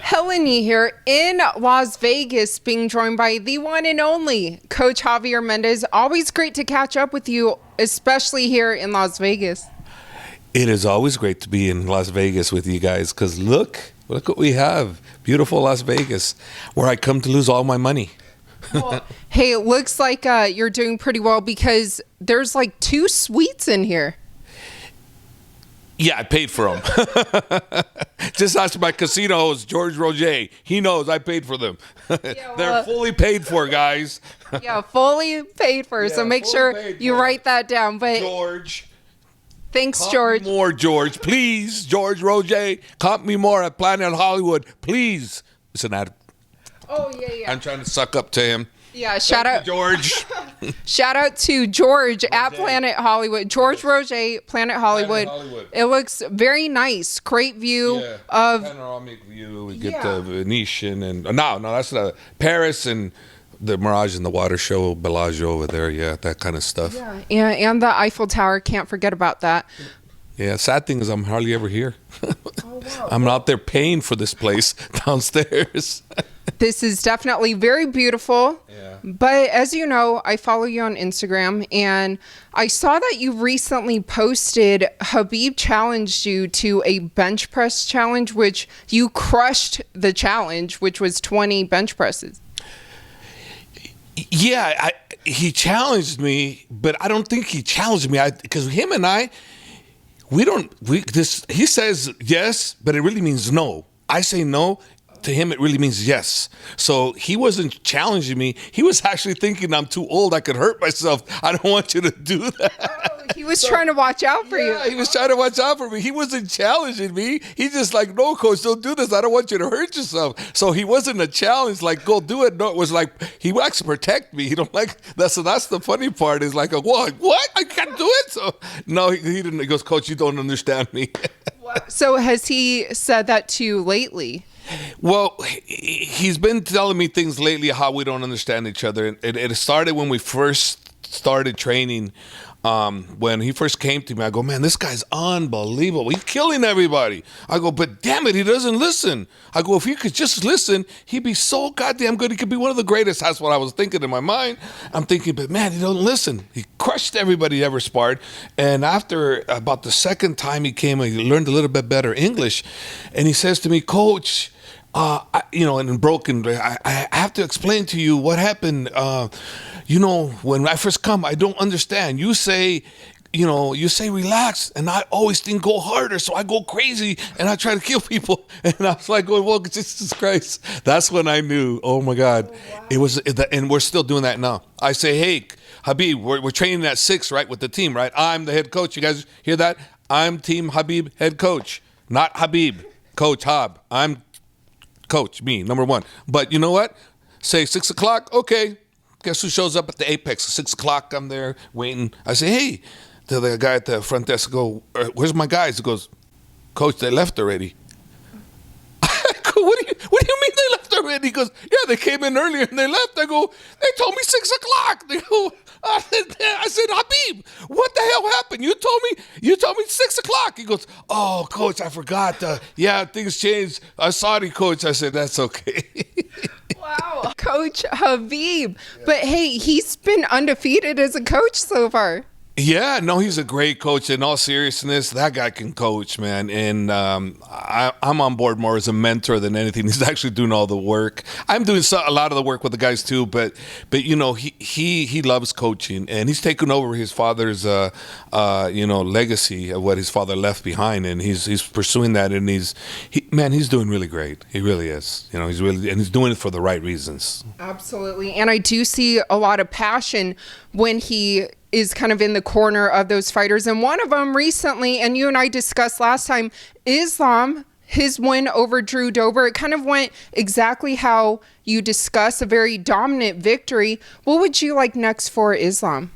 Helen Yee here in Las Vegas, being joined by the one and only Coach Javier Mendez. Always great to catch up with you, especially here in Las Vegas. It is always great to be in Las Vegas with you guys because look what we have. Beautiful Las Vegas, where I come to lose all my money. Well, hey, it looks like you're doing pretty well because there's like 2 suites in here. Yeah, I paid for them. Just ask my casino host, George Roger. He knows I paid for them. They're fully paid for, guys. Yeah, fully paid for. So make sure you write that down. But George. Thanks, George. Me more, George. Please, George Roger. Comp me more at Planet Hollywood. Please. It's an ad. Oh, yeah. I'm trying to suck up to him. Yeah, shout out, George. Shout out to George at Planet Hollywood. George Roger, Planet Hollywood. It looks very nice. Great view of panoramic view. We get the Venetian and no, that's the Paris and the Mirage and the water show, Bellagio over there. Yeah, that kind of stuff. Yeah, and the Eiffel Tower. Can't forget about that. Yeah, sad thing is I'm hardly ever here. Oh, wow. I'm out there paying for this place downstairs. This is definitely very beautiful. Yeah. But as you know, I follow you on Instagram, and I saw that you recently posted Khabib challenged you to a bench press challenge, which you crushed the challenge, which was 20 bench presses. Yeah, he challenged me, but I don't think he challenged me because him and I, he says yes, but it really means no. I say no. To him, it really means yes. So he wasn't challenging me. He was actually thinking I'm too old. I could hurt myself. I don't want you to do that. Oh, he was trying to watch out for you. Yeah, he was trying to watch out for me. He wasn't challenging me. He's just like, no, coach, don't do this. I don't want you to hurt yourself. So he wasn't a challenge like, go do it. No, it was like, he likes to protect me. He don't like that. So that's the funny part is like, what? I can't do it? So no, he didn't. He goes, coach, you don't understand me. So has he said that to you lately? Well, he's been telling me things lately how we don't understand each other. It started when we first started training. When he first came to me, I go, man, this guy's unbelievable. He's killing everybody. I go, but damn it, he doesn't listen. I go, if he could just listen, he'd be so goddamn good. He could be one of the greatest. That's what I was thinking in my mind. I'm thinking, but man, he doesn't listen. He crushed everybody he ever sparred. And after about the second time he came, he learned a little bit better English. And he says to me, coach, in broken, I have to explain to you what happened. When I first come, I don't understand. You say relax, and I always think go harder, so I go crazy and I try to kill people. And I was like, well, Jesus Christ. That's when I knew, oh my God. Wow. It was, and we're still doing that now. I say, hey, Khabib, we're training at 6, right, with the team, right? I'm the head coach. You guys hear that? I'm Team Khabib head coach, not Khabib, Coach Hab. I'm coach, me, number 1. But you know what? Say 6 o'clock, okay. Guess who shows up at the Apex? 6 o'clock, I'm there waiting. I say, hey, to the guy at the front desk, I go, where's my guys? He goes, coach, they left already. I go, what do you mean they left already? He goes, yeah, they came in earlier and they left. I go, they told me 6 o'clock. They go, I said, Khabib, what the hell happened? You told me 6 o'clock. He goes, oh, coach, I forgot. Yeah, things changed. Sorry, coach. I said, that's okay. Wow, Coach Khabib. But hey, he's been undefeated as a coach so far. Yeah, no, he's a great coach. In all seriousness, that guy can coach, man. And I'm on board more as a mentor than anything. He's actually doing all the work. I'm doing a lot of the work with the guys too. But he loves coaching, and he's taken over his father's legacy of what his father left behind, and he's pursuing that. And he's doing really great. He really is. He's doing it for the right reasons. Absolutely, and I do see a lot of passion when he is kind of in the corner of those fighters. And one of them recently, and you and I discussed last time, Islam, his win over Drew Dober, it kind of went exactly how you discussed, a very dominant victory. What would you like next for Islam?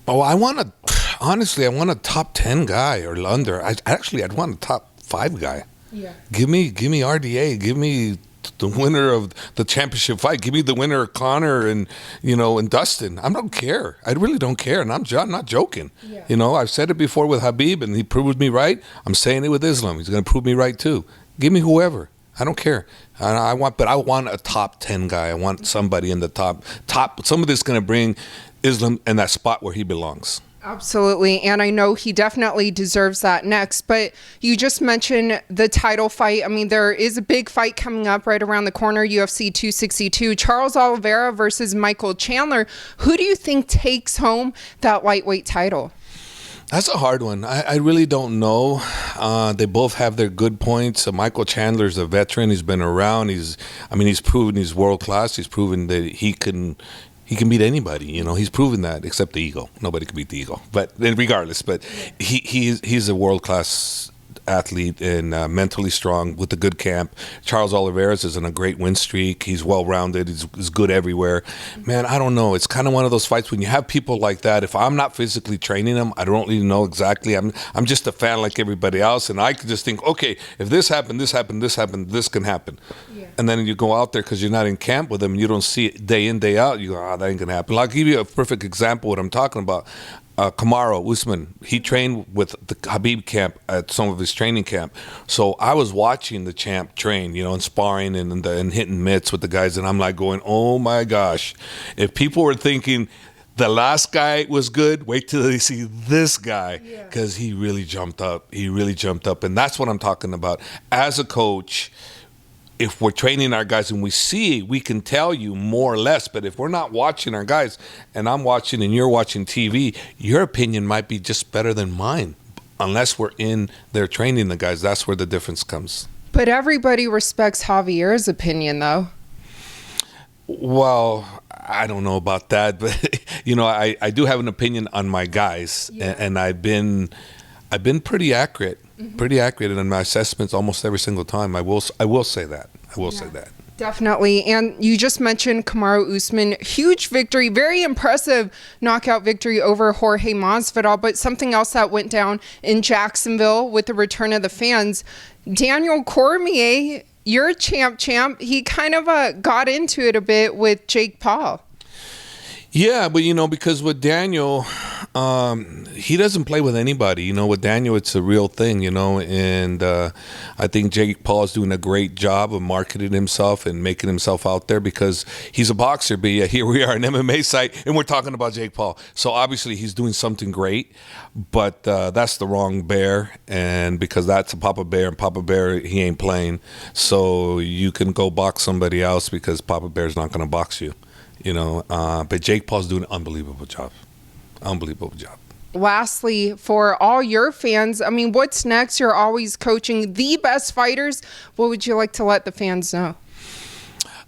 Oh, I want a top 10 guy or under. I'd want a top 5 guy. Yeah. Give me RDA. Give me the winner of the championship fight. Give me the winner of Conor and Dustin. I don't care. I really don't care, and I'm not joking. Yeah. I've said it before with Khabib, and he proved me right. I'm saying it with Islam. He's going to prove me right too. Give me whoever. I don't care. I want a top 10 guy. I want somebody in the top. Somebody that's going to bring Islam in that spot where he belongs. Absolutely. And I know he definitely deserves that next. But you just mentioned the title fight. I mean, there is a big fight coming up right around the corner, UFC 262. Charles Oliveira versus Michael Chandler. Who do you think takes home that lightweight title? That's a hard one. I really don't know. They both have their good points. Michael Chandler's a veteran. He's been around. He's proven he's world class. He's proven that he can beat anybody. You know, he's proven that, except the ego. Nobody can beat the ego. But regardless, he's a world class athlete and mentally strong with a good camp. Charles Oliveira is in a great win streak. He's well-rounded. He's good everywhere. Man, I don't know. It's kind of one of those fights when you have people like that. If I'm not physically training them, I don't really know exactly. I'm just a fan like everybody else, and I could just think, okay, if this happened, this happened, this happened, this can happen. Yeah. And then you go out there because you're not in camp with them and you don't see it day in, day out. You go, that ain't going to happen. I'll give you a perfect example of what I'm talking about. Kamaru Usman, he trained with the Khabib camp at some of his training camp. So I was watching the champ train, and sparring and hitting mitts with the guys, and I'm like going, oh my gosh. If people were thinking the last guy was good, wait till they see this guy, because he really jumped up. He really jumped up, and that's what I'm talking about. As a coach, if we're training our guys and we can tell you more or less, but if we're not watching our guys and I'm watching and you're watching TV, your opinion might be just better than mine. Unless we're in there training the guys, that's where the difference comes. But everybody respects Javier's opinion, though. Well, I don't know about that, but I do have an opinion on my guys, and I've been pretty accurate. Pretty accurate in my assessments almost every single time. I will say that. Say that. Definitely. And you just mentioned Kamaru Usman. Huge victory, very impressive knockout victory over Jorge Masvidal. But something else that went down in Jacksonville with the return of the fans, Daniel Cormier, your champ, he kind of got into it a bit with Jake Paul. Yeah, but because with Daniel, he doesn't play with anybody. With Daniel, it's a real thing, and I think Jake Paul is doing a great job of marketing himself and making himself out there because he's a boxer, but yeah, here we are, an MMA site, and we're talking about Jake Paul. So obviously he's doing something great, but that's the wrong bear, and because that's a Papa Bear, and Papa Bear, he ain't playing. So you can go box somebody else because Papa Bear's not going to box you. But Jake Paul's doing an unbelievable job. Lastly, for all your fans, I mean, what's next? You're always coaching the best fighters. What would you like to let the fans know?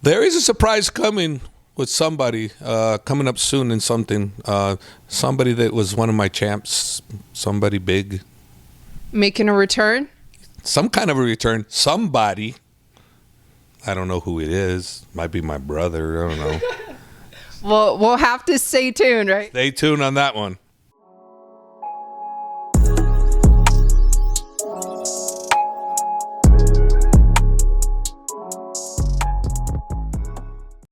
There is a surprise coming with somebody coming up soon in something. Somebody that was one of my champs, somebody big. Making a return? Some kind of a return. Somebody. I don't know who it is. Might be my brother. I don't know. We'll have to stay tuned, right? Stay tuned on that one.